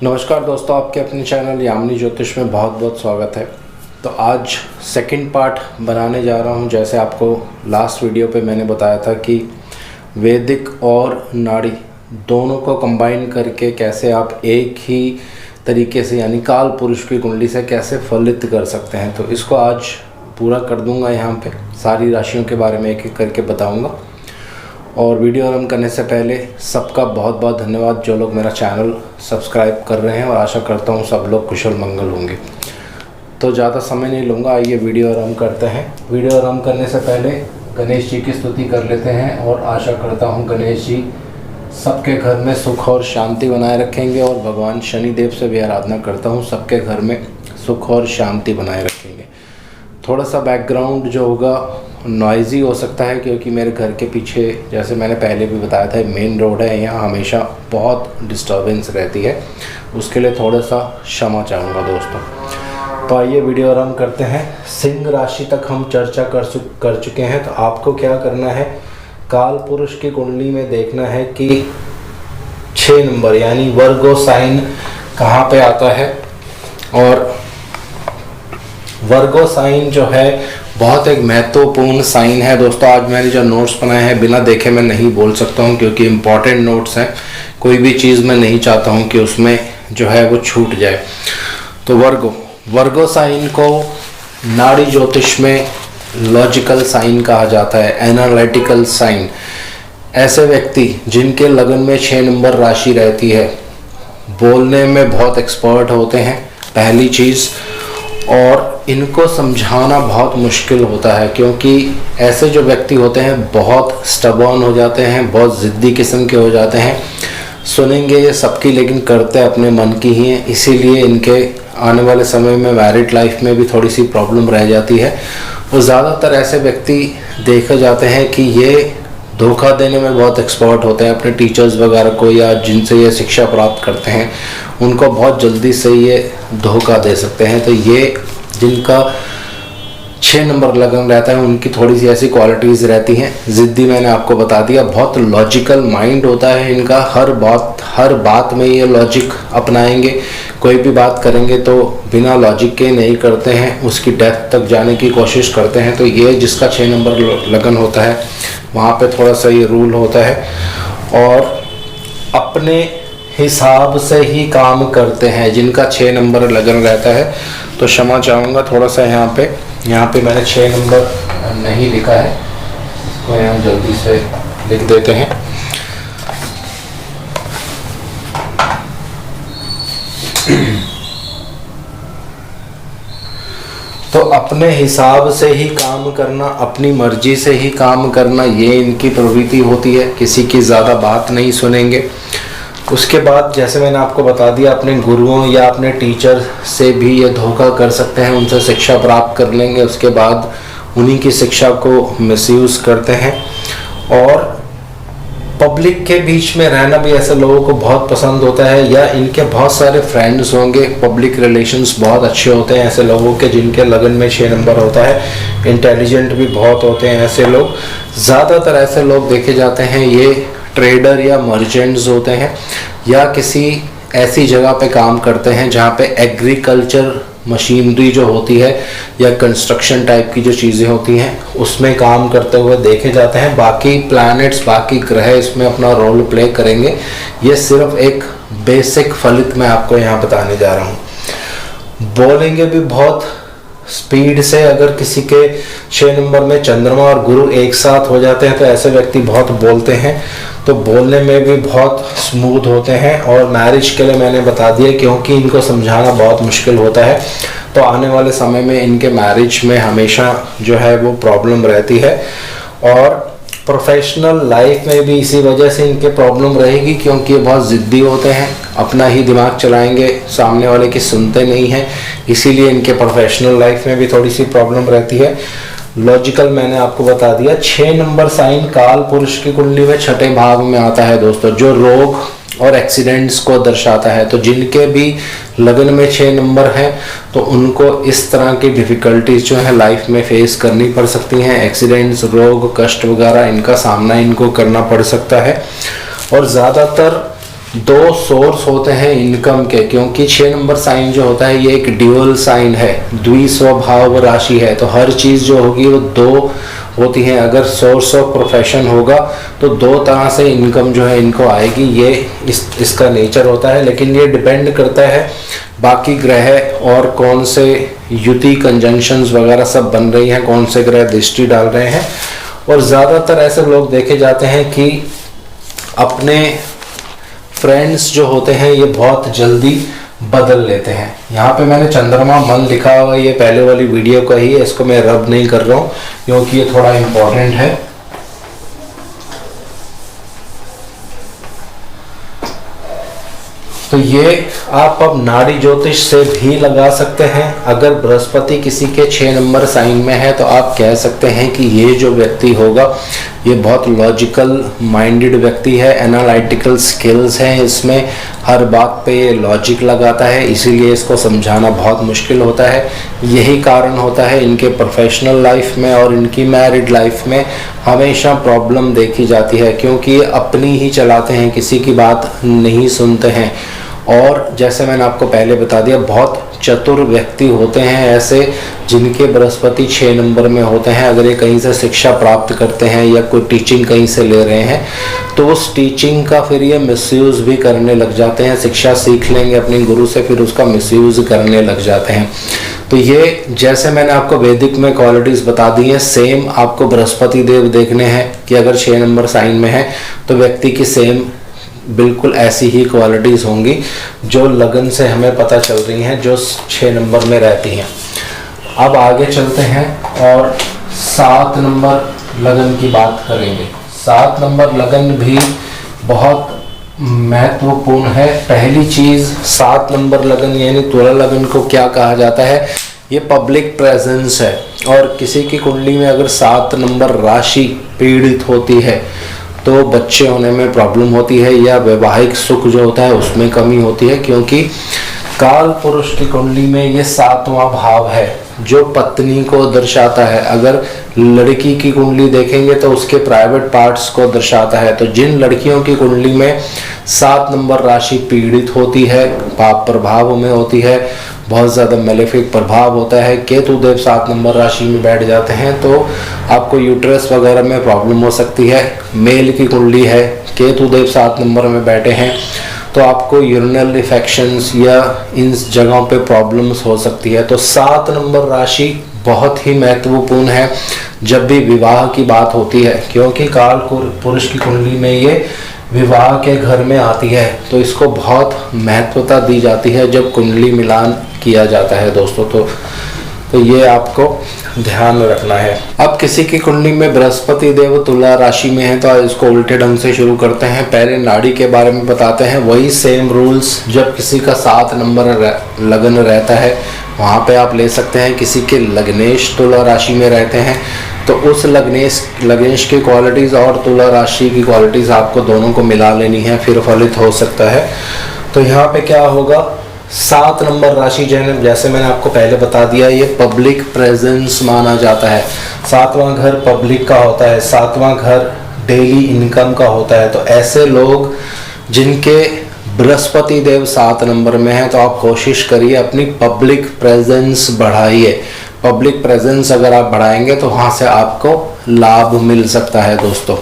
नमस्कार दोस्तों, आपके अपने चैनल यामिनी ज्योतिष में बहुत बहुत स्वागत है। तो आज सेकंड पार्ट बनाने जा रहा हूं। जैसे आपको लास्ट वीडियो पे मैंने बताया था कि वैदिक और नाड़ी दोनों को कंबाइन करके कैसे आप एक ही तरीके से यानी काल पुरुष की कुंडली से कैसे फलित कर सकते हैं, तो इसको आज पूरा कर दूंगा। यहाँ पे सारी राशियों के बारे में एक एक करके बताऊँगा। और वीडियो आरंभ करने से पहले सबका बहुत बहुत धन्यवाद जो लोग मेरा चैनल सब्सक्राइब कर रहे हैं, और आशा करता हूँ सब लोग कुशल मंगल होंगे। तो ज़्यादा समय नहीं लूँगा, आइए वीडियो आरंभ करते हैं। वीडियो आरंभ करने से पहले गणेश जी की स्तुति कर लेते हैं, और आशा करता हूँ गणेश जी सबके घर में सुख और शांति बनाए रखेंगे। और भगवान शनिदेव से भी आराधना करता हूँ सबके घर में सुख और शांति बनाए रखेंगे। थोड़ा सा बैकग्राउंड जो होगा नॉइज़ी हो सकता है, क्योंकि मेरे घर के पीछे, जैसे मैंने पहले भी बताया था, मेन रोड है, यहाँ हमेशा बहुत डिस्टर्बेंस रहती है। उसके लिए थोड़ा सा क्षमा चाहूँगा दोस्तों। तो आइए वीडियो आरंभ करते हैं। सिंह राशि तक हम चर्चा कर चुके हैं। तो आपको क्या करना है, काल पुरुष की कुंडली में देखना है कि 6 नंबर यानी वर्गो साइन कहाँ पे आता है। और वर्गो साइन जो है बहुत एक महत्वपूर्ण साइन है दोस्तों। आज मैंने जो नोट्स बनाए हैं बिना देखे मैं नहीं बोल सकता हूं, क्योंकि इम्पॉर्टेंट नोट्स हैं। कोई भी चीज़ मैं नहीं चाहता हूं कि उसमें जो है वो छूट जाए। तो वर्गो साइन को नाड़ी ज्योतिष में लॉजिकल साइन कहा जाता है, एनालिटिकल साइन। ऐसे व्यक्ति जिनके लगन में 6 नंबर राशि रहती है बोलने में बहुत एक्सपर्ट होते हैं, पहली चीज़। और इनको समझाना बहुत मुश्किल होता है, क्योंकि ऐसे जो व्यक्ति होते हैं बहुत स्टबर्न हो जाते हैं, बहुत ज़िद्दी किस्म के हो जाते हैं। सुनेंगे ये सबकी, लेकिन करते अपने मन की ही हैं। इसीलिए इनके आने वाले समय में मैरिड लाइफ में भी थोड़ी सी प्रॉब्लम रह जाती है। और ज़्यादातर ऐसे व्यक्ति देखे जाते हैं कि ये धोखा देने में बहुत एक्सपर्ट होते हैं अपने टीचर्स वगैरह को, या जिनसे ये शिक्षा प्राप्त करते हैं उनको बहुत जल्दी से ये धोखा दे सकते हैं। तो ये जिनका 6 नंबर लगन रहता है उनकी थोड़ी सी ऐसी क्वालिटीज़ रहती हैं। ज़िद्दी मैंने आपको बता दिया, बहुत लॉजिकल माइंड होता है इनका। हर बात में ये लॉजिक अपनाएंगे। कोई भी बात करेंगे तो बिना लॉजिक के नहीं करते हैं, उसकी डेप्थ तक जाने की कोशिश करते हैं। तो ये जिसका 6 नंबर लगन होता है वहाँ पे थोड़ा सा ये रूल होता है, और अपने हिसाब से ही काम करते हैं जिनका 6 नंबर लगन रहता है। तो क्षमा चाहूँगा, थोड़ा सा यहाँ पे मैंने 6 नंबर नहीं लिखा है, इसको यहाँ जल्दी से लिख देते हैं। तो अपने हिसाब से ही काम करना, अपनी मर्जी से ही काम करना, ये इनकी प्रवृत्ति होती है। किसी की ज़्यादा बात नहीं सुनेंगे। उसके बाद जैसे मैंने आपको बता दिया, अपने गुरुओं या अपने टीचर से भी ये धोखा कर सकते हैं, उनसे शिक्षा प्राप्त कर लेंगे, उसके बाद उन्हीं की शिक्षा को मिसयूज़ करते हैं। और पब्लिक के बीच में रहना भी ऐसे लोगों को बहुत पसंद होता है, या इनके बहुत सारे फ्रेंड्स होंगे। पब्लिक रिलेशंस बहुत अच्छे होते हैं ऐसे लोगों के जिनके लगन में 6 नंबर होता है। इंटेलिजेंट भी बहुत होते हैं ऐसे लोग। ज़्यादातर ऐसे लोग देखे जाते हैं ये ट्रेडर या मर्चेंट्स होते हैं, या किसी ऐसी जगह पे काम करते हैं जहाँ पे एग्रीकल्चर मशीनरी जो होती है या कंस्ट्रक्शन टाइप की जो चीज़ें होती हैं उसमें काम करते हुए देखे जाते हैं। बाकी प्लैनेट्स, बाकी ग्रह इसमें अपना रोल प्ले करेंगे। ये सिर्फ एक बेसिक फलित मैं आपको यहाँ बताने जा रहा हूँ। बोलेंगे भी बहुत स्पीड से। अगर किसी के 6 नंबर में चंद्रमा और गुरु एक साथ हो जाते हैं तो ऐसे व्यक्ति बहुत बोलते हैं, तो बोलने में भी बहुत स्मूथ होते हैं। और मैरिज के लिए मैंने बता दिया, क्योंकि इनको समझाना बहुत मुश्किल होता है। तो आने वाले समय में इनके मैरिज में हमेशा जो है वो प्रॉब्लम रहती है। और प्रोफेशनल लाइफ में भी इसी वजह से इनके प्रॉब्लम रहेगी, क्योंकि ये बहुत ज़िद्दी होते हैं, अपना ही दिमाग चलाएंगे, सामने वाले की सुनते नहीं हैं। इसीलिए इनके प्रोफेशनल लाइफ में भी थोड़ी सी प्रॉब्लम रहती है। लॉजिकल मैंने आपको बता दिया। 6 नंबर साइन काल पुरुष की कुंडली में 6ठे भाव में आता है दोस्तों, जो रोग और एक्सीडेंट्स को दर्शाता है। तो जिनके भी लगन में 6 नंबर है तो उनको इस तरह की डिफ़िकल्टीज जो है लाइफ में फेस करनी पड़ सकती हैं। एक्सीडेंट्स, रोग, कष्ट वगैरह इनका सामना इनको करना पड़ सकता है। और ज़्यादातर दो सोर्स होते हैं इनकम के, क्योंकि 6 नंबर साइन जो होता है ये एक ड्यूअल साइन है, द्विस्वभाव राशि है। तो हर चीज़ जो होगी वो दो होती हैं। अगर सोर्स ऑफ प्रोफेशन होगा तो दो तरह से इनकम जो है इनको आएगी, ये इसका नेचर होता है। लेकिन ये डिपेंड करता है बाकी ग्रह और कौन से युति कंजंक्शंस वगैरह सब बन रही हैं, कौन से ग्रह दृष्टि डाल रहे हैं। और ज़्यादातर ऐसे लोग देखे जाते हैं कि अपने फ्रेंड्स जो होते हैं ये बहुत जल्दी बदल लेते हैं। यहाँ पे मैंने चंद्रमा मन लिखा हुआ है, ये पहले वाली वीडियो का ही है, इसको मैं रब नहीं कर रहा हूँ क्योंकि ये थोड़ा इम्पोर्टेंट है। तो ये आप अब नाड़ी ज्योतिष से भी लगा सकते हैं। अगर बृहस्पति किसी के 6 नंबर साइन में है तो आप कह सकते हैं कि ये जो व्यक्ति होगा ये बहुत लॉजिकल माइंडेड व्यक्ति है, एनालिटिकल स्किल्स हैं इसमें, हर बात पे ये लॉजिक लगाता है, इसीलिए इसको समझाना बहुत मुश्किल होता है। यही कारण होता है इनके प्रोफेशनल लाइफ में और इनकी मैरिड लाइफ में हमेशा प्रॉब्लम देखी जाती है, क्योंकि ये अपनी ही चलाते हैं, किसी की बात नहीं सुनते हैं। और जैसे मैंने आपको पहले बता दिया, बहुत चतुर व्यक्ति होते हैं ऐसे जिनके बृहस्पति 6 नंबर में होते हैं। अगर ये कहीं से शिक्षा प्राप्त करते हैं या कोई टीचिंग कहीं से ले रहे हैं तो उस टीचिंग का फिर ये मिसयूज़ भी करने लग जाते हैं। शिक्षा सीख लेंगे अपने गुरु से, फिर उसका मिसयूज़ करने लग जाते हैं। तो ये जैसे मैंने आपको वैदिक में क्वालिटीज़ बता दी हैं, सेम आपको बृहस्पति देव देखने हैं कि अगर 6 नंबर साइन में है तो व्यक्ति की सेम बिल्कुल ऐसी ही क्वालिटीज़ होंगी जो लगन से हमें पता चल रही हैं, जो 6 नंबर में रहती हैं। अब आगे चलते हैं और 7 नंबर लगन की बात करेंगे। 7 नंबर लगन भी बहुत महत्वपूर्ण है। पहली चीज़, 7 नंबर लगन यानी तुला लगन को क्या कहा जाता है, ये पब्लिक प्रेजेंस है। और किसी की कुंडली में अगर 7 नंबर राशि पीड़ित होती है तो बच्चे होने में प्रॉब्लम होती है या वैवाहिक सुख जो होता है उसमें कमी होती है, क्योंकि काल पुरुष की कुंडली में ये 7वां भाव है जो पत्नी को दर्शाता है। अगर लड़की की कुंडली देखेंगे तो उसके प्राइवेट पार्ट्स को दर्शाता है। तो जिन लड़कियों की कुंडली में 7 नंबर राशि पीड़ित होती है, पाप प्रभाव में होती है, बहुत ज़्यादा मेलेफिक प्रभाव होता है, केतु देव 7 नंबर राशि में बैठ जाते हैं तो आपको यूट्रस वगैरह में प्रॉब्लम हो सकती है। मेल की कुंडली है, केतु देव 7 नंबर में बैठे हैं तो आपको यूरिनल इन्फेक्शंस या इन जगहों पे प्रॉब्लम्स हो सकती है। तो 7 नंबर राशि बहुत ही महत्वपूर्ण है जब भी विवाह की बात होती है, क्योंकि काल पुरुष की कुंडली में ये विवाह के घर में आती है। तो इसको बहुत महत्वता दी जाती है जब कुंडली मिलान किया जाता है दोस्तों। तो ये आपको ध्यान रखना है। अब किसी की कुंडली में बृहस्पति देव तुला राशि में है तो इसको उल्टे ढंग से शुरू करते हैं। पहले नाड़ी के बारे में बताते हैं, वही सेम रूल्स जब किसी का 7 नंबर लगन रहता है वहाँ पे आप ले सकते हैं। किसी के लग्नेश तुला राशि में रहते हैं तो उस लग्नेश की क्वालिटीज़ और तुला राशि की क्वालिटीज़ आपको दोनों को मिला लेनी है, फिर फलित हो सकता है। तो यहाँ पे क्या होगा, 7 नंबर राशि जैसे मैंने आपको पहले बता दिया, ये पब्लिक प्रेजेंस माना जाता है। 7वां घर पब्लिक का होता है, 7वां घर डेली इनकम का होता है। तो ऐसे लोग जिनके बृहस्पति देव 7 नंबर में है तो आप कोशिश करिए अपनी पब्लिक प्रेजेंस बढ़ाइए। पब्लिक प्रेजेंस अगर आप बढ़ाएंगे तो वहाँ से आपको लाभ मिल सकता है दोस्तों।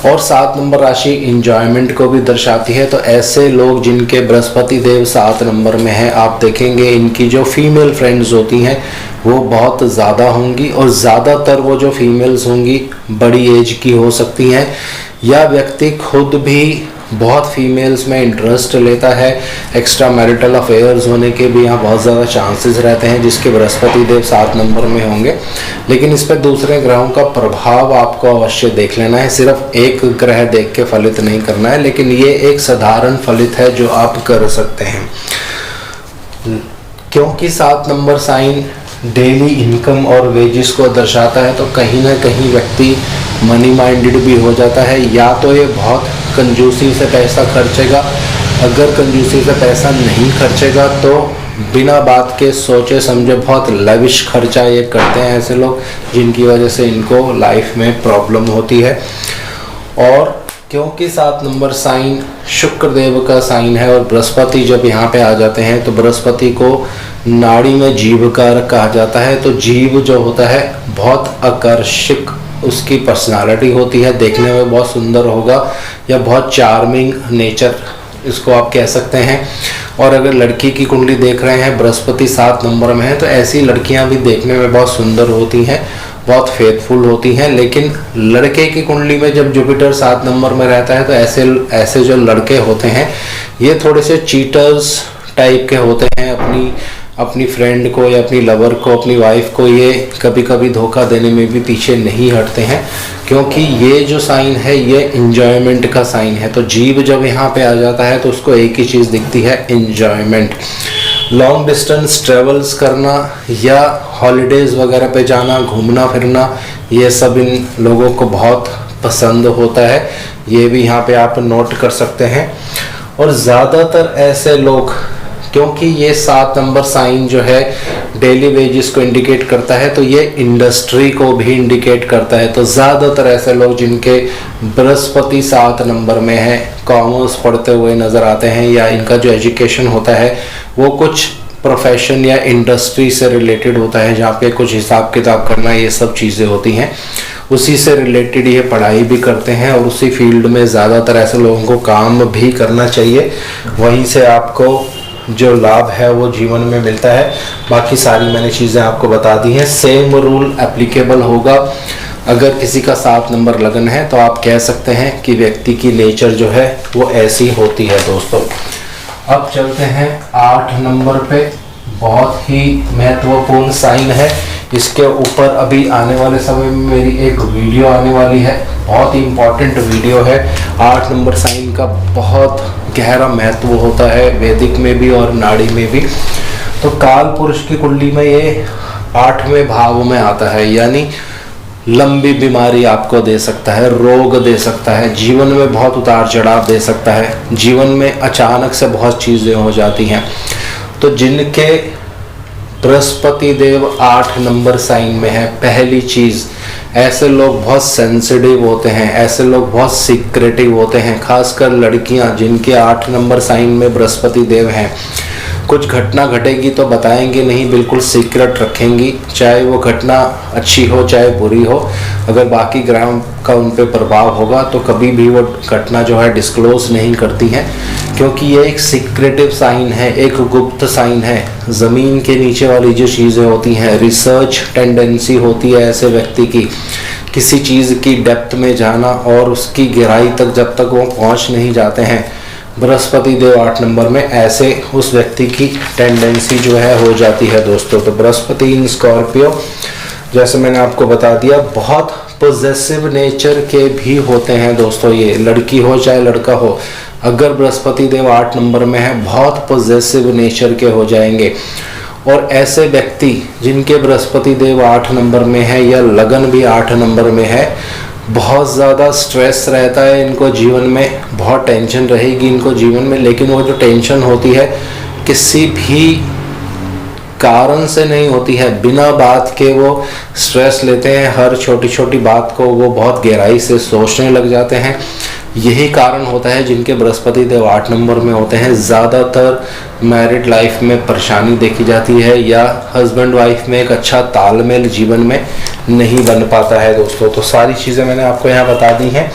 और 7 नंबर राशि इंजॉयमेंट को भी दर्शाती है। तो ऐसे लोग जिनके बृहस्पति देव 7 नंबर में है, आप देखेंगे इनकी जो फीमेल फ्रेंड्स होती हैं वो बहुत ज़्यादा होंगी, और ज़्यादातर वो जो फीमेल्स होंगी बड़ी एज की हो सकती हैं, या व्यक्ति खुद भी बहुत फीमेल्स में इंटरेस्ट लेता है। एक्स्ट्रा मैरिटल अफेयर्स होने के भी यहाँ बहुत ज़्यादा चांसेस रहते हैं जिसके बृहस्पति देव 7 नंबर में होंगे। लेकिन इस पर दूसरे ग्रहों का प्रभाव आपको अवश्य देख लेना है, सिर्फ एक ग्रह देख के फलित नहीं करना है। लेकिन ये एक साधारण फलित है जो आप कर सकते हैं, क्योंकि 7 नंबर साइन डेली इनकम और वेजेस को दर्शाता है। तो कहीं ना कहीं व्यक्ति मनी माइंडेड भी हो जाता है, या तो ये बहुत कंजूसी से पैसा खर्चेगा, अगर कंजूसी से पैसा नहीं खर्चेगा तो बिना बात के सोचे समझे बहुत लविश खर्चा ये करते हैं ऐसे लोग, जिनकी वजह से इनको लाइफ में प्रॉब्लम होती है। और क्योंकि 7 नंबर साइन शुक्र देव का साइन है और बृहस्पति जब यहाँ पे आ जाते हैं तो बृहस्पति को नाड़ी में जीव कारक कहा जाता है। तो जीव जो होता है बहुत आकर्षक उसकी पर्सनालिटी होती है, देखने में बहुत सुंदर होगा या बहुत चार्मिंग नेचर इसको आप कह सकते हैं। और अगर लड़की की कुंडली देख रहे हैं बृहस्पति 7 नंबर में है तो ऐसी लड़कियां भी देखने में बहुत सुंदर होती हैं, बहुत फेथफुल होती हैं। लेकिन लड़के की कुंडली में जब जुपिटर 7 नंबर में रहता है तो ऐसे जो लड़के होते हैं ये थोड़े से चीटर्स टाइप के होते हैं। अपनी फ्रेंड को या अपनी लवर को, अपनी वाइफ को ये कभी कभी धोखा देने में भी पीछे नहीं हटते हैं, क्योंकि ये जो साइन है ये एंजॉयमेंट का साइन है। तो जीव जब यहाँ पे आ जाता है तो उसको एक ही चीज़ दिखती है, एंजॉयमेंट। लॉन्ग डिस्टेंस ट्रेवल्स करना या हॉलीडेज़ वगैरह पे जाना, घूमना फिरना, ये सब इन लोगों को बहुत पसंद होता है। ये भी यहाँ पे आप नोट कर सकते हैं। और ज़्यादातर ऐसे लोग, क्योंकि ये 7 नंबर साइन जो है डेली वेजेस को इंडिकेट करता है तो ये इंडस्ट्री को भी इंडिकेट करता है। तो ज़्यादातर ऐसे लोग जिनके बृहस्पति 7 नंबर में है कॉमर्स पढ़ते हुए नज़र आते हैं, या इनका जो एजुकेशन होता है वो कुछ प्रोफेशन या इंडस्ट्री से रिलेटेड होता है, जहाँ पे कुछ हिसाब किताब करना ये सब चीज़ें होती हैं, उसी से रिलेटेड ये पढ़ाई भी करते हैं और उसी फील्ड में ज़्यादातर ऐसे लोगों को काम भी करना चाहिए। वहीं से आपको जो लाभ है वो जीवन में मिलता है। बाकी सारी मैंने चीज़ें आपको बता दी हैं। सेम रूल एप्लीकेबल होगा अगर किसी का 7 नंबर लगन है तो आप कह सकते हैं कि व्यक्ति की नेचर जो है वो ऐसी होती है दोस्तों। अब चलते हैं 8 नंबर पे। बहुत ही महत्वपूर्ण साइन है, इसके ऊपर अभी आने वाले समय में मेरी एक वीडियो आने वाली है, बहुत ही इम्पॉर्टेंट वीडियो है। 8 नंबर साइन का बहुत गहरा महत्व होता है वैदिक में भी और नाड़ी में भी। तो काल पुरुष की कुंडली में ये 8वें भाव में आता है, यानी लंबी बीमारी आपको दे सकता है, रोग दे सकता है, जीवन में बहुत उतार चढ़ाव दे सकता है, जीवन में अचानक से बहुत चीज़ें हो जाती हैं। तो जिनके बृहस्पति देव 8 नंबर साइन में है, पहली चीज़ ऐसे लोग बहुत सेंसिटिव होते हैं, ऐसे लोग बहुत सीक्रेटिव होते हैं, खासकर लड़कियां जिनके 8 नंबर साइन में बृहस्पति देव हैं। कुछ घटना घटेगी तो बताएंगे नहीं, बिल्कुल सीक्रेट रखेंगी, चाहे वो घटना अच्छी हो चाहे बुरी हो। अगर बाकी ग्रहों का उन पर प्रभाव होगा तो कभी भी वो घटना जो है डिस्क्लोज नहीं करती हैं, क्योंकि ये एक सीक्रेटिव साइन है, एक गुप्त साइन है। ज़मीन के नीचे वाली जो चीज़ें होती हैं, रिसर्च टेंडेंसी होती है ऐसे व्यक्ति की, किसी चीज़ की डेप्थ में जाना और उसकी गहराई तक जब तक वो पहुंच नहीं जाते हैं, बृहस्पति देव 8 नंबर में ऐसे उस व्यक्ति की टेंडेंसी जो है हो जाती है दोस्तों। तो बृहस्पति इन स्कॉर्पियो, जैसे मैंने आपको बता दिया, बहुत पोजेसिव नेचर के भी होते हैं दोस्तों। ये लड़की हो चाहे लड़का हो, अगर बृहस्पति देव 8 नंबर में है बहुत पोजेसिव नेचर के हो जाएंगे। और ऐसे व्यक्ति जिनके बृहस्पति देव 8 नंबर में है या लगन भी 8 नंबर में है, बहुत ज़्यादा स्ट्रेस रहता है इनको जीवन में, बहुत टेंशन रहेगी इनको जीवन में। लेकिन वो जो टेंशन होती है किसी भी कारण से नहीं होती है, बिना बात के वो स्ट्रेस लेते हैं, हर छोटी छोटी बात को वो बहुत गहराई से सोचने लग जाते हैं। यही कारण होता है जिनके बृहस्पति देव 8 नंबर में होते हैं। ज़्यादातर मैरिड लाइफ में परेशानी देखी जाती है या हस्बैंड वाइफ में एक अच्छा तालमेल जीवन में नहीं बन पाता है दोस्तों। तो सारी चीज़ें मैंने आपको यहाँ बता दी हैं।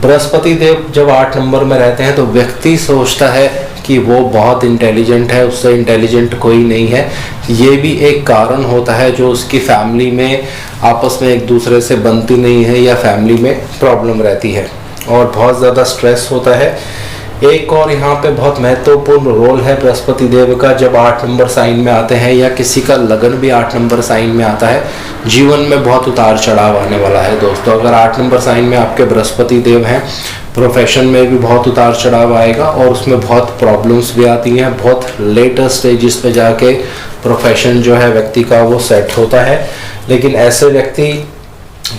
बृहस्पति देव जब 8 नंबर में रहते हैं तो व्यक्ति सोचता है कि वो बहुत इंटेलिजेंट है, उससे इंटेलिजेंट कोई नहीं है। ये भी एक कारण होता है जो उसकी फैमिली में आपस में एक दूसरे से बनती नहीं है या फैमिली में प्रॉब्लम रहती है और बहुत ज़्यादा स्ट्रेस होता है। एक और यहाँ पे बहुत महत्वपूर्ण रोल है बृहस्पति देव का, जब 8 नंबर साइन में आते हैं या किसी का लगन भी 8 नंबर साइन में आता है, जीवन में बहुत उतार चढ़ाव आने वाला है दोस्तों। अगर 8 नंबर साइन में आपके बृहस्पति देव हैं, प्रोफेशन में भी बहुत उतार चढ़ाव आएगा और उसमें बहुत प्रॉब्लम्स भी आती हैं। बहुत लेटर स्टेजेस पे जाके प्रोफेशन जो है व्यक्ति का वो सेट होता है। लेकिन ऐसे व्यक्ति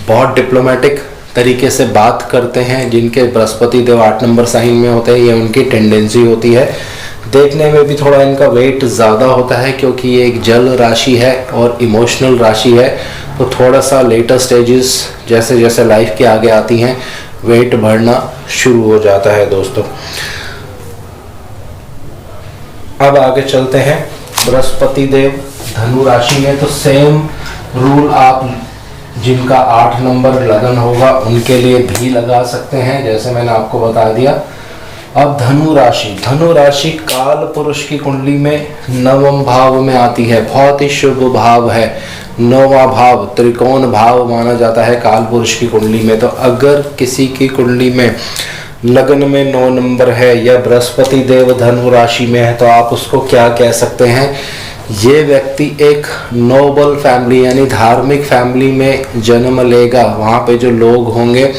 बहुत डिप्लोमेटिक तरीके से बात करते हैं जिनके बृहस्पति देव 8 नंबर साइन में होते हैं, ये उनकी टेंडेंसी होती है। देखने में भी थोड़ा इनका वेट ज़्यादा होता है क्योंकि ये एक जल राशि है और इमोशनल राशि है। तो थोड़ा सा लेटर स्टेजेस जैसे जैसे लाइफ के आगे आती हैं वेट बढ़ना शुरू हो जाता है दोस्तों। अब आगे चलते हैं बृहस्पति देव धनु राशि में, तो सेम रूल आप जिनका 8 नंबर लगन होगा उनके लिए भी लगा सकते हैं, जैसे मैंने आपको बता दिया। अब धनु राशि काल पुरुष की कुंडली में 9वें भाव में आती है, बहुत ही शुभ भाव है। 9वां भाव त्रिकोण भाव माना जाता है काल पुरुष की कुंडली में। तो अगर किसी की कुंडली में लगन में 9 नंबर है या बृहस्पति देव धनु राशि में है, तो आप उसको क्या कह सकते हैं, ये व्यक्ति एक नोबल फैमिली यानी धार्मिक फैमिली में जन्म लेगा। वहाँ पे जो लोग होंगे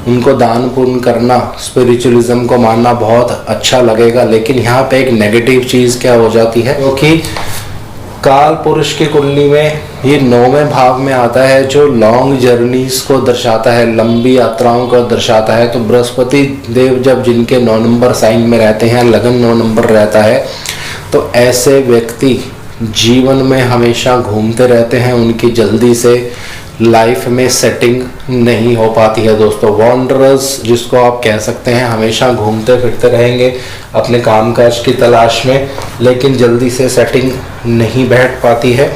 उनको दान पुण्य करना, स्पिरिचुअलिज्म को मानना बहुत अच्छा लगेगा। लेकिन यहाँ पे एक नेगेटिव चीज़ क्या हो जाती है, क्योंकि काल पुरुष की कुंडली में ये 9वें भाव में आता है, जो लॉन्ग जर्नीज को दर्शाता है, लंबी यात्राओं को दर्शाता है। तो बृहस्पति देव जब जिनके 9 नंबर साइन में रहते हैं, लगन 9 नंबर रहता है, तो ऐसे व्यक्ति जीवन में हमेशा घूमते रहते हैं। उनकी जल्दी से लाइफ में सेटिंग नहीं हो पाती है दोस्तों। वॉन्डरर्स जिसको आप कह सकते हैं, हमेशा घूमते फिरते रहेंगे अपने कामकाज की तलाश में, लेकिन जल्दी से सेटिंग नहीं बैठ पाती है।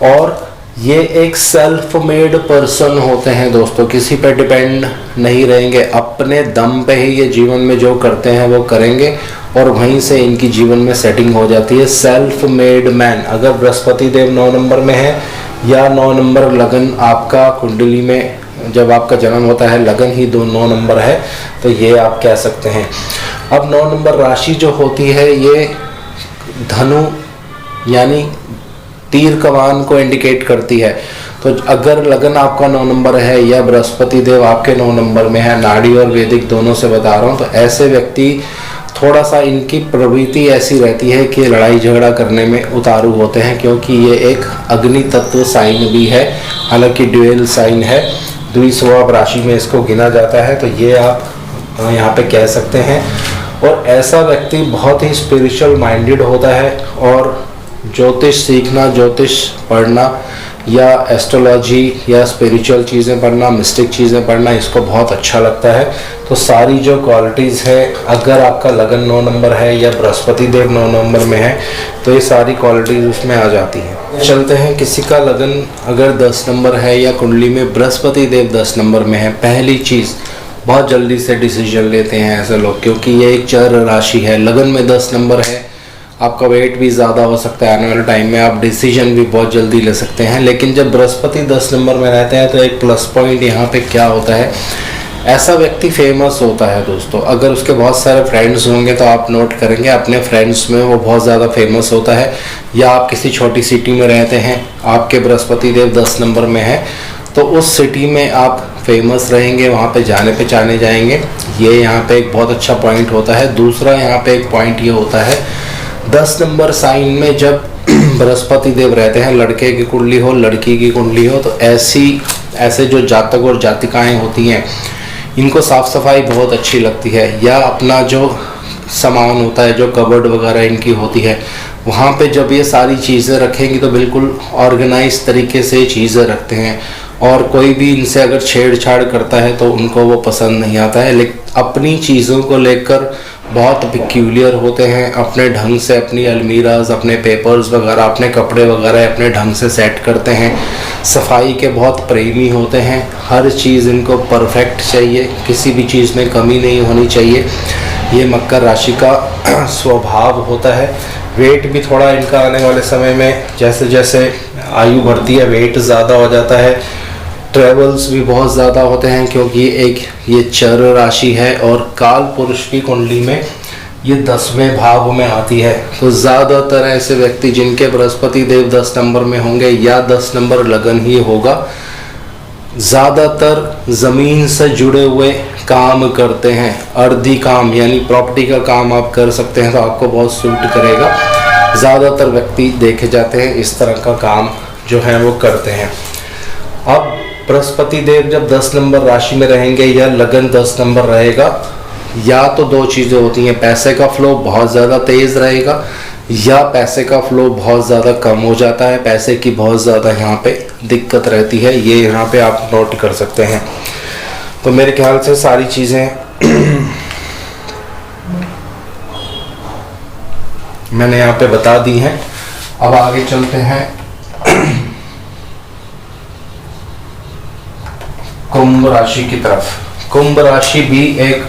और ये एक सेल्फ मेड पर्सन होते हैं दोस्तों, किसी पे डिपेंड नहीं रहेंगे, अपने दम पे ही ये जीवन में जो करते हैं वो करेंगे और वहीं से इनकी जीवन में सेटिंग हो जाती है। Self made man. अगर बृहस्पति देव 9 नंबर में है या 9 नंबर लगन आपका कुंडली में जब आपका जन्म होता है, लगन ही 9 नंबर है, तो ये आप कह सकते हैं। अब 9 नंबर राशि जो होती है ये धनु यानी तीर कमान को इंडिकेट करती है। तो अगर लगन आपका 9 नंबर है या बृहस्पति देव आपके 9 नंबर में है, नाड़ी और वैदिक दोनों से बता रहा हूँ, तो ऐसे व्यक्ति थोड़ा सा इनकी प्रवृत्ति ऐसी रहती है कि लड़ाई झगड़ा करने में उतारू होते हैं, क्योंकि ये एक अग्नि तत्व साइन भी है, हालांकि ड्यूअल साइन है, द्विस्वभाव राशि में इसको गिना जाता है। तो ये आप यहाँ पे कह सकते हैं। और ऐसा व्यक्ति बहुत ही स्पिरिचुअल माइंडेड होता है और ज्योतिष सीखना, ज्योतिष पढ़ना या एस्ट्रोलॉजी या स्पिरिचुअल चीज़ें पढ़ना, मिस्टिक चीज़ें पढ़ना इसको बहुत अच्छा लगता है। तो सारी जो क्वालिटीज़ है, अगर आपका लगन 9 नंबर है या बृहस्पति देव 9 नंबर में है, तो ये सारी क्वालिटीज़ उसमें आ जाती हैं। चलते हैं, किसी का लगन अगर 10 नंबर है या कुंडली में बृहस्पति देव 10 नंबर में है, पहली चीज़ बहुत जल्दी से डिसीजन लेते हैं ऐसे लोग, क्योंकि ये एक चर राशि है। लगन में 10 नंबर है, आपका वेट भी ज़्यादा हो सकता है, आने वाले टाइम में आप डिसीजन भी बहुत जल्दी ले सकते हैं। लेकिन जब बृहस्पति 10 नंबर में रहते हैं, तो एक प्लस पॉइंट यहाँ पे क्या होता है, ऐसा व्यक्ति फेमस होता है दोस्तों। अगर उसके बहुत सारे फ्रेंड्स होंगे तो आप नोट करेंगे अपने फ्रेंड्स में वो बहुत ज़्यादा फेमस होता है। या आप किसी छोटी सिटी में रहते हैं, आपके बृहस्पति देव 10 नंबर में है, तो उस सिटी में आप फेमस रहेंगे, वहाँ पे जाने पहचाने जाएंगे। ये यहाँ पे एक बहुत अच्छा पॉइंट होता है। दूसरा यहाँ पे एक पॉइंट ये होता है, 10 नंबर साइन में जब बृहस्पति देव रहते हैं, लड़के की कुंडली हो लड़की की कुंडली हो, तो ऐसे जो जातक और जातिकाएं होती हैं, इनको साफ सफाई बहुत अच्छी लगती है। या अपना जो सामान होता है, जो कबर्ड वगैरह इनकी होती है, वहाँ पे जब ये सारी चीज़ें रखेंगी तो बिल्कुल ऑर्गेनाइज तरीके से चीज़ें रखते हैं। और कोई भी इनसे अगर छेड़छाड़ करता है तो उनको वो पसंद नहीं आता है। लेकिन अपनी चीज़ों को लेकर बहुत पिक्यूलियर होते हैं, अपने ढंग से अपनी अलमीराज, अपने पेपर्स वगैरह, अपने कपड़े वगैरह अपने ढंग से सेट करते हैं। सफाई के बहुत प्रेमी होते हैं, हर चीज़ इनको परफेक्ट चाहिए, किसी भी चीज़ में कमी नहीं होनी चाहिए। ये मकर राशि का स्वभाव होता है। वेट भी थोड़ा इनका आने वाले समय में जैसे जैसे आयु बढ़ती है वेट ज़्यादा हो जाता है। ट्रेवल्स भी बहुत ज़्यादा होते हैं, क्योंकि ये चर राशि है और काल पुरुष की कुंडली में ये 10वें भाव में आती है। तो ज़्यादातर ऐसे व्यक्ति जिनके बृहस्पति देव 10 नंबर में होंगे या 10 नंबर लगन ही होगा, ज़्यादातर ज़मीन से जुड़े हुए काम करते हैं। अर्धी काम यानी प्रॉपर्टी का काम आप कर सकते हैं, तो आपको बहुत सूट करेगा। ज़्यादातर व्यक्ति देखे जाते हैं इस तरह का काम जो है वो करते हैं। अब बृहस्पति देव जब 10 नंबर राशि में रहेंगे या लगन 10 नंबर रहेगा, या तो 2 चीज़ें होती हैं, पैसे का फ्लो बहुत ज़्यादा तेज़ रहेगा या पैसे का फ्लो बहुत ज़्यादा कम हो जाता है। पैसे की बहुत ज़्यादा यहाँ पे दिक्कत रहती है, ये यहाँ पे आप नोट कर सकते हैं। तो मेरे ख्याल से सारी चीज़ें मैंने यहाँ पे बता दी हैं। अब आगे चलते हैं कुंभ राशि की तरफ। कुंभ राशि भी एक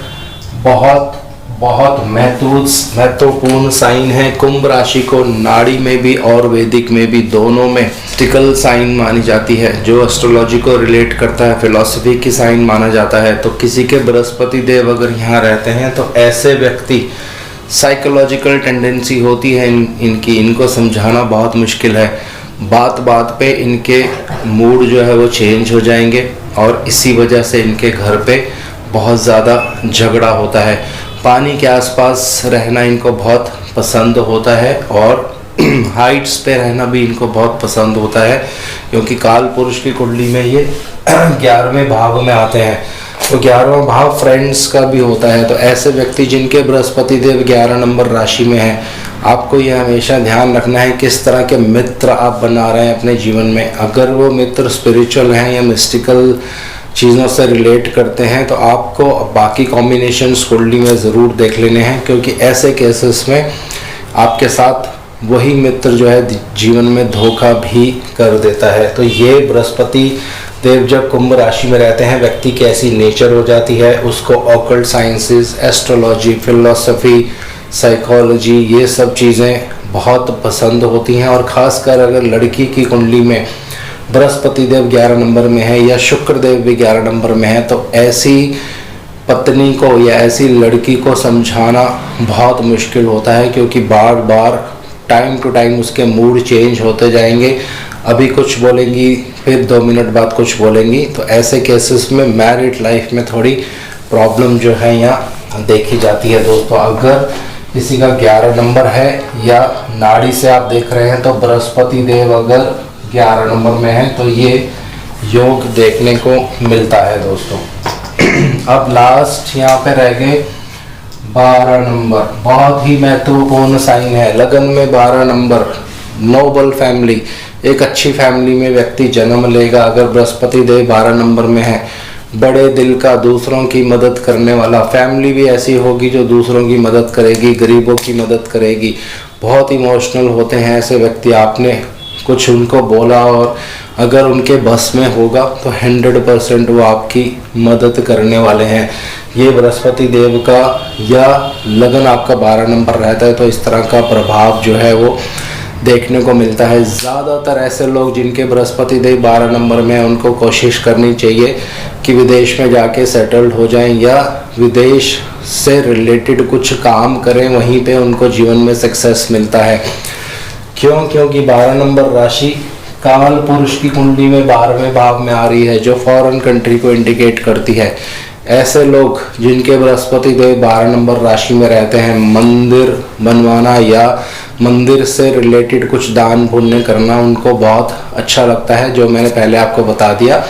बहुत बहुत महत्वपूर्ण साइन है। कुंभ राशि को नाड़ी में भी और वैदिक में भी दोनों में टिकल साइन मानी जाती है। जो एस्ट्रोलॉजी को रिलेट करता है, फिलॉसफी की साइन माना जाता है। तो किसी के बृहस्पति देव अगर यहाँ रहते हैं तो ऐसे व्यक्ति साइकोलॉजिकल टेंडेंसी होती है इनको समझाना बहुत मुश्किल है। बात बात पे इनके मूड जो है वो चेंज हो जाएंगे और इसी वजह से इनके घर पे बहुत ज़्यादा झगड़ा होता है। पानी के आसपास रहना इनको बहुत पसंद होता है और हाइट्स पे रहना भी इनको बहुत पसंद होता है, क्योंकि काल पुरुष की कुंडली में ये 11वें भाव में आते हैं। तो 11वां भाव फ्रेंड्स का भी होता है। तो ऐसे व्यक्ति जिनके बृहस्पति देव 11 नंबर राशि में है, आपको यह हमेशा ध्यान रखना है किस तरह के मित्र आप बना रहे हैं अपने जीवन में। अगर वो मित्र स्पिरिचुअल हैं या मिस्टिकल चीज़ों से रिलेट करते हैं तो आपको बाकी कॉम्बिनेशंस कुंडली में ज़रूर देख लेने हैं, क्योंकि ऐसे केसेस में आपके साथ वही मित्र जो है जीवन में धोखा भी कर देता है। तो ये बृहस्पति देव जब कुंभ राशि में रहते हैं, व्यक्ति की ऐसी नेचर हो जाती है, उसको occult sciences, astrology, philosophy, psychology, ये सब चीज़ें बहुत पसंद होती हैं। और ख़ासकर अगर लड़की की कुंडली में बृहस्पति देव 11 नंबर में है या शुक्र देव भी 11 नंबर में है, तो ऐसी पत्नी को या ऐसी लड़की को समझाना बहुत मुश्किल होता है, क्योंकि बार बार टाइम टू टाइम उसके मूड चेंज होते जाएंगे। अभी कुछ बोलेंगी, फिर 2 मिनट बाद कुछ बोलेंगी। तो ऐसे केसेस में मैरिड लाइफ में थोड़ी प्रॉब्लम जो है यहाँ देखी जाती है दोस्तों। अगर किसी का 11 नंबर है या नाड़ी से आप देख रहे हैं तो बृहस्पति देव अगर 11 नंबर में है तो ये योग देखने को मिलता है दोस्तों। अब लास्ट यहाँ पे रह गए 12 नंबर। बहुत ही महत्वपूर्ण साइन है। लगन में 12 नंबर, नोबल फैमिली, एक अच्छी फैमिली में व्यक्ति जन्म लेगा अगर बृहस्पति देव 12 नंबर में है। बड़े दिल का, दूसरों की मदद करने वाला, फैमिली भी ऐसी होगी जो दूसरों की मदद करेगी, गरीबों की मदद करेगी। बहुत इमोशनल होते हैं ऐसे व्यक्ति। आपने कुछ उनको बोला और अगर उनके बस में होगा तो 100% वो आपकी मदद करने वाले हैं। ये बृहस्पति देव का या लगन आपका 12 नंबर रहता है तो इस तरह का प्रभाव जो है वो देखने को मिलता है। ज़्यादातर ऐसे लोग जिनके बृहस्पति देव 12 नंबर में है, उनको कोशिश करनी चाहिए कि विदेश में जाके सेटल्ड हो जाएं या विदेश से रिलेटेड कुछ काम करें, वहीं पे उनको जीवन में सक्सेस मिलता है। क्योंकि 12 नंबर राशि काल पुरुष की कुंडली में 12वें भाव में आ रही है, जो फॉरेन कंट्री को इंडिकेट करती है। ऐसे लोग जिनके बृहस्पति देव 12 नंबर राशि में रहते हैं, मंदिर बनवाना या मंदिर से रिलेटेड कुछ दान पुण्य करना उनको बहुत अच्छा लगता है। जो मैंने पहले आपको बता दिया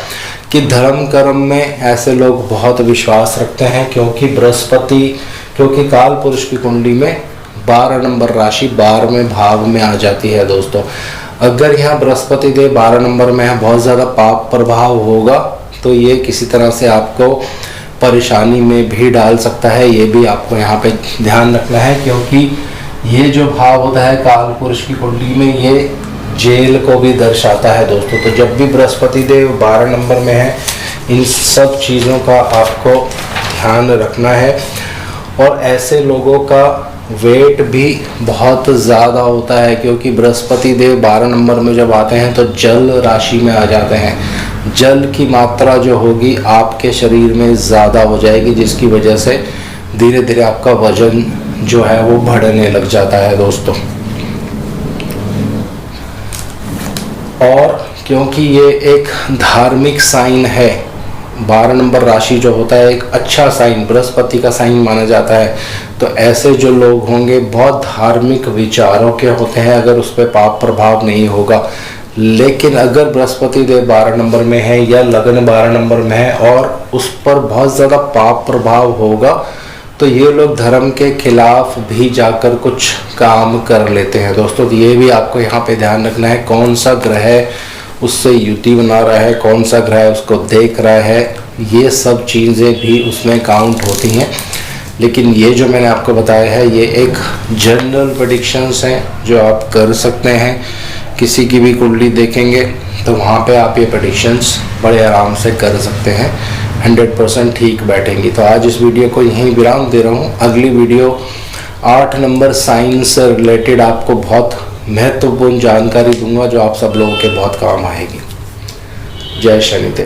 कि धर्म कर्म में ऐसे लोग बहुत विश्वास रखते हैं, क्योंकि काल पुरुष की कुंडली में 12 नंबर राशि 12वें भाव में आ जाती है दोस्तों। अगर यहाँ बृहस्पति देव 12 नंबर में है, बहुत ज़्यादा पाप प्रभाव होगा तो ये किसी तरह से आपको परेशानी में भी डाल सकता है। ये भी आपको यहाँ पे ध्यान रखना है, क्योंकि ये जो भाव होता है काल पुरुष की कुंडली में, ये जेल को भी दर्शाता है दोस्तों। तो जब भी बृहस्पति देव 12 नंबर में है, इन सब चीज़ों का आपको ध्यान रखना है। और ऐसे लोगों का वेट भी बहुत ज़्यादा होता है, क्योंकि बृहस्पति देव 12 नंबर में जब आते हैं तो जल राशि में आ जाते हैं। जल की मात्रा जो होगी आपके शरीर में ज़्यादा हो जाएगी, जिसकी वजह से धीरे धीरे आपका वजन जो है वो बढ़ने लग जाता है दोस्तों। और क्योंकि ये एक धार्मिक साइन है, 12 नंबर राशि जो होता है एक अच्छा साइन, बृहस्पति का साइन माना जाता है। तो ऐसे जो लोग होंगे बहुत धार्मिक विचारों के होते हैं, अगर उस पर पाप प्रभाव नहीं होगा। लेकिन अगर बृहस्पति देव 12 नंबर में है या लगन 12 नंबर में है और उस पर बहुत ज़्यादा पाप प्रभाव होगा, तो ये लोग धर्म के खिलाफ भी जाकर कुछ काम कर लेते हैं दोस्तों। तो ये भी आपको यहाँ पे ध्यान रखना है, कौन सा ग्रह उससे युति बना रहा है, कौन सा ग्रह उसको देख रहा है, ये सब चीज़ें भी उसमें काउंट होती हैं। लेकिन ये जो मैंने आपको बताया है ये एक जनरल प्रेडिक्शंस हैं जो आप कर सकते हैं। किसी की भी कुंडली देखेंगे तो वहाँ पे आप ये प्रेडिक्शंस बड़े आराम से कर सकते हैं, 100% ठीक बैठेंगी। तो आज इस वीडियो को यहीं विराम दे रहा हूँ। अगली वीडियो 8 नंबर साइन से रिलेटेड आपको बहुत महत्वपूर्ण जानकारी दूंगा जो आप सब लोगों के बहुत काम आएगी। जय शनिदेव।